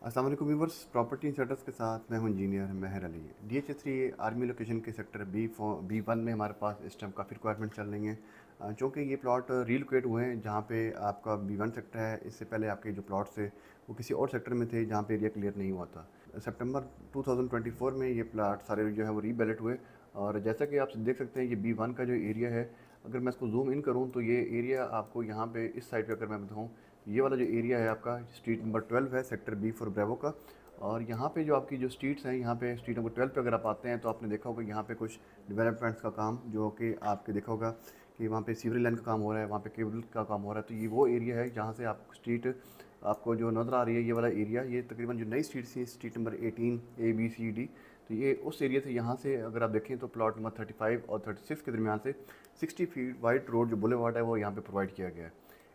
अस्सलाम वालेकुम viewers, property insiders के साथ मैं हूं इंजीनियर महर अली। DH3 आर्मी लोकेशन के सेक्टर B1 में हमारे पास इस टाइम काफ़ी रिक्वायरमेंट चल रही हैं, चूँकि ये प्लॉट रीलोकेट हुए हैं जहां पे आपका B1 सेक्टर है। इससे पहले आपके जो प्लॉट्स थे वो किसी और सेक्टर में थे जहां पे एरिया क्लियर नहीं हुआ था। सितंबर 2024 में ये प्लाट सारे जो है वो रीबैलेट हुए, और जैसा कि आप देख सकते हैं ये B1 का जो एरिया है, अगर मैं इसको जूम इन करूँ तो ये एरिया आपको यहाँ पे इस साइड पे अगर मैं बताऊँ, ये वाला जो एरिया है आपका स्ट्रीट नंबर 12 है, सेक्टर B फॉर ब्रेवो का। और यहाँ पे जो आपकी जो स्ट्रीट्स हैं, यहाँ पे स्ट्रीट नंबर 12 पे अगर आप आते हैं तो आपने देखा होगा यहाँ पे कुछ डेवलपमेंट्स का काम, जो कि आपके देखा होगा कि वहाँ पे सीवरेज लाइन का काम हो रहा है, वहाँ पे केबल का काम हो रहा है। तो ये वो एरिया है जहाँ से आप स्ट्रीट आपको जो नज़र आ रही है, ये वाला एरिया, ये तकरीबन जो नई स्ट्रीट थी, स्ट्रीट नंबर 18 ABCD, तो ये उस एरिया से, यहाँ से अगर आप देखें तो प्लॉट नंबर 35 और 36 के दरमियान से 60 फीट वाइड रोड जो बुलेवार्ड है वो यहाँ पे प्रोवाइड किया गया है।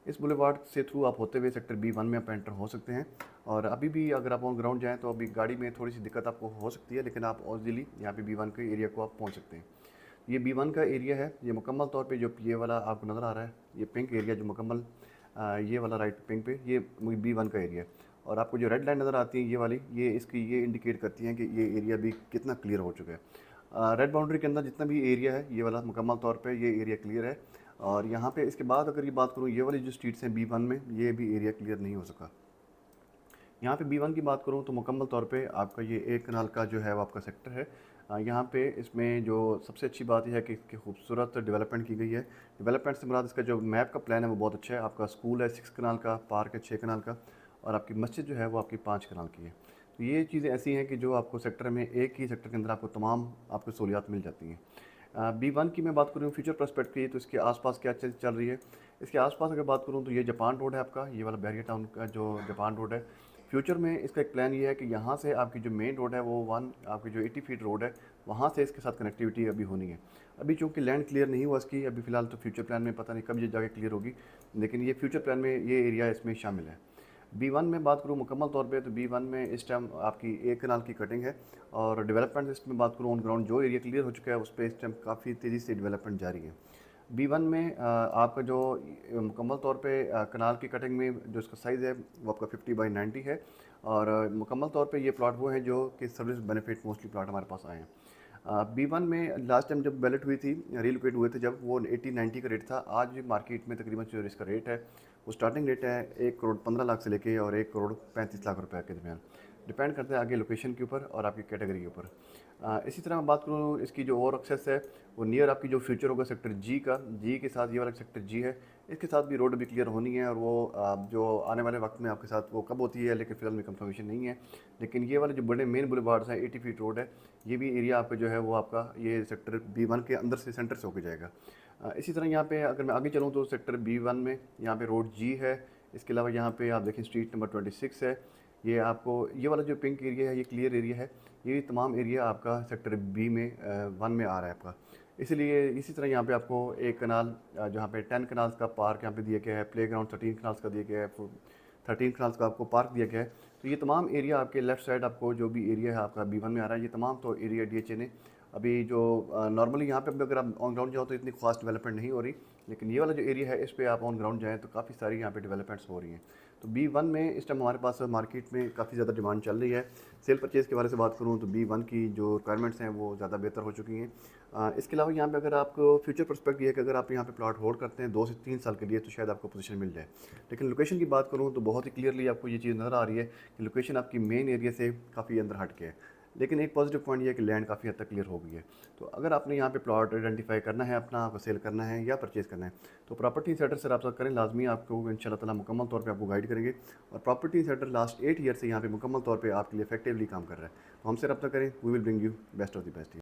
इस बुलेवार्ड से थ्रू आप होते हुए सेक्टर B1 में आप एंटर हो सकते हैं। और अभी भी अगर आप ऑन ग्राउंड जाएँ तो अभी गाड़ी में थोड़ी सी दिक्कत आपको हो सकती है, लेकिन आप ईज़िली यहाँ पे B1 के एरिया को आप पहुँच सकते हैं। ये B1 का एरिया है, ये मुकम्मल तौर पे जो ये वाला आपको नज़र आ रहा है, ये पिंक एरिया जो मुकम्मल ये वाला राइट पिंक पे, ये B1 का एरिया है। और आपको जो रेड लाइन नज़र आती है ये वाली, ये इसकी ये इंडिकेट करती हैं कि ये एरिया भी कितना क्लियर हो चुका है। रेड बाउंड्री के अंदर जितना भी एरिया है ये वाला मुकम्मल तौर पे ये एरिया क्लियर है। और यहाँ पे इसके बाद अगर ये बात करूँ, ये वाली जो स्ट्रीट्स हैं B1 में, ये भी एरिया क्लियर नहीं हो सका। यहाँ पे B1 की बात करूँ तो मुकम्मल तौर पे आपका ये 1 कनाल का जो है वो आपका सेक्टर है। यहाँ पे इसमें जो सबसे अच्छी बात यह है कि इसकी खूबसूरत डेवलपमेंट की गई है। डेवलपमेंट से मुराद इसका जो मैप का प्लान है वो बहुत अच्छा है। आपका स्कूल है 6 कनाल का, पार्क है 6 कनाल का, और आपकी मस्जिद जो है वो आपकी 5 कनाल की है। तो ये चीज़ें ऐसी हैं कि जो आपको सेक्टर में, एक ही सेक्टर के अंदर आपको तमाम आपको सहूलियात मिल जाती हैं। B1 की मैं बात करूँ फ्यूचर प्रोस्पेक्ट की, तो इसके आसपास क्या चीज़ चल रही है। इसके आसपास अगर बात करूँ तो ये जापान रोड है आपका, ये वाला बैरियर टाउन का जो जापान रोड है। फ्यूचर में इसका एक प्लान ये है कि यहाँ से आपकी जो मेन रोड है वो आपकी जो 80 फीट रोड है, वहाँ से इसके साथ कनेक्टिविटी अभी होनी है। अभी चूँकि लैंड क्लियर नहीं हुआ इसकी, अभी फ़िलहाल तो फ्यूचर प्लान में पता नहीं कब ये जाके क्लियर होगी, लेकिन ये फ्यूचर प्लान में ये एरिया इसमें शामिल है। B1 में बात करूँ मुकम्मल तौर पे, तो B1 में इस टाइम आपकी 1 कनाल की कटिंग है। और डेवलपमेंट इसमें बात करूँ, ऑन ग्राउंड जो एरिया क्लियर हो चुका है उस पर इस टाइम काफ़ी तेज़ी से डेवलपमेंट जारी है। B1 में आपका जो मुकम्मल तौर पे कनाल की कटिंग में जो इसका साइज़ है वो आपका 50/90 है। और मुकम्मल तौर पे ये प्लॉट वो है जो कि सर्विस बेनिफिट मोस्टली प्लॉट हमारे पास आए हैं। B1 में लास्ट टाइम जब बैलेट हुई थी, रीलोकेट हुए थे जब, वो 80-90 का रेट था। आज भी मार्केट में तकरीबन जो इसका रेट है वो स्टार्टिंग रेट है 1,15,00,000 से लेके और 1,35,00,000 रुपये के दरमियान। डिपेंड करता है आगे लोकेशन के ऊपर और आपकी कैटेगरी के ऊपर। इसी तरह मैं बात करूँ इसकी जो और एक्सेस है, वो नियर आपकी जो फ्यूचर होगा सेक्टर G का, G के साथ ये वाला सेक्टर G है, इसके साथ भी रोड भी क्लियर होनी है। और वो जो आने वाले वक्त में आपके साथ वो कब होती है, लेकिन फिलहाल में कंफर्मेशन नहीं है। लेकिन ये वाले जो बड़े मेन बुलेवार्ड्स हैं, 80 फीट रोड है, ये भी एरिया आपका जो है वो आपका ये सेक्टर B1 के अंदर से सेंटर से होकर जाएगा। इसी तरह यहाँ पे अगर मैं आगे चलूँ तो सेक्टर B1 में यहाँ पे रोड G है। इसके अलावा यहाँ पे आप देखें स्ट्रीट नंबर 26 है। ये आपको ये वाला जो पिंक एरिया है ये क्लियर एरिया है। ये तमाम एरिया आपका सेक्टर B में 1 में आ रहा है आपका। इसलिए इसी तरह यहाँ पे आपको एक कनाल, जहाँ पे 10 कनाल्स का पार्क यहाँ पे दिया गया है, प्ले ग्राउंड 13 कनाल्स का दिया गया है, 13 कनाल्स का आपको पार्क दिया गया है। तो ये तमाम एरिया आपके लेफ़्ट साइड आपको जो भी एरिया है आपका B1 में आ रहा है, ये तमाम तो एरिया DHA ने अभी जो नॉर्मली यहाँ पे अगर आप ऑन ग्राउंड जाओ तो इतनी खास डेवलपमेंट नहीं हो रही, लेकिन ये वाला जो एरिया है इस पे आप ऑन ग्राउंड जाएँ तो काफ़ी सारी यहाँ पे डेवलपमेंट्स हो रही हैं। तो B1 में इस टाइम हमारे पास मार्केट में काफ़ी ज़्यादा डिमांड चल रही है। सेल परचेज़ के बारे से बात करूँ तो B1 की जो रिक्वायरमेंट्स हैं वो ज़्यादा बेहतर हो चुकी हैं। इसके अलावा यहाँ पे अगर आपको फ्यूचर पर्सपेक्ट ये है कि अगर आप यहाँ पे प्लॉट होल्ड करते हैं 2 से 3 साल के लिए तो शायद आपको पोजीशन मिल जाए। लेकिन लोकेशन की बात करूँ तो बहुत ही क्लियरली आपको ये चीज़ नज़र आ रही है कि लोकेशन आपकी मेन एरिया से काफ़ी अंदर हट के है। लेकिन एक पॉजिटिव पॉइंट ये है कि लैंड काफ़ी हद तक क्लियर हो गई है। तो अगर आपने यहाँ पे प्लॉट आइडेंटिफाई करना है, अपना आपको सेल करना है या परचेज़ करना है, तो प्रॉपर्टी सेटर से रब्ता करें लाजमी, आपको इंशाल्लाह ताला मुकम्मल तौर पे आपको गाइड करेंगे। और प्रॉपर्टी सेटर लास्ट 8 ईयर से यहाँ पे मुकम्मल तौर पे आपके लिए इफेक्टिवली काम कर रहा है। तो हमसे रब्ता करें, we will bring you best of the best.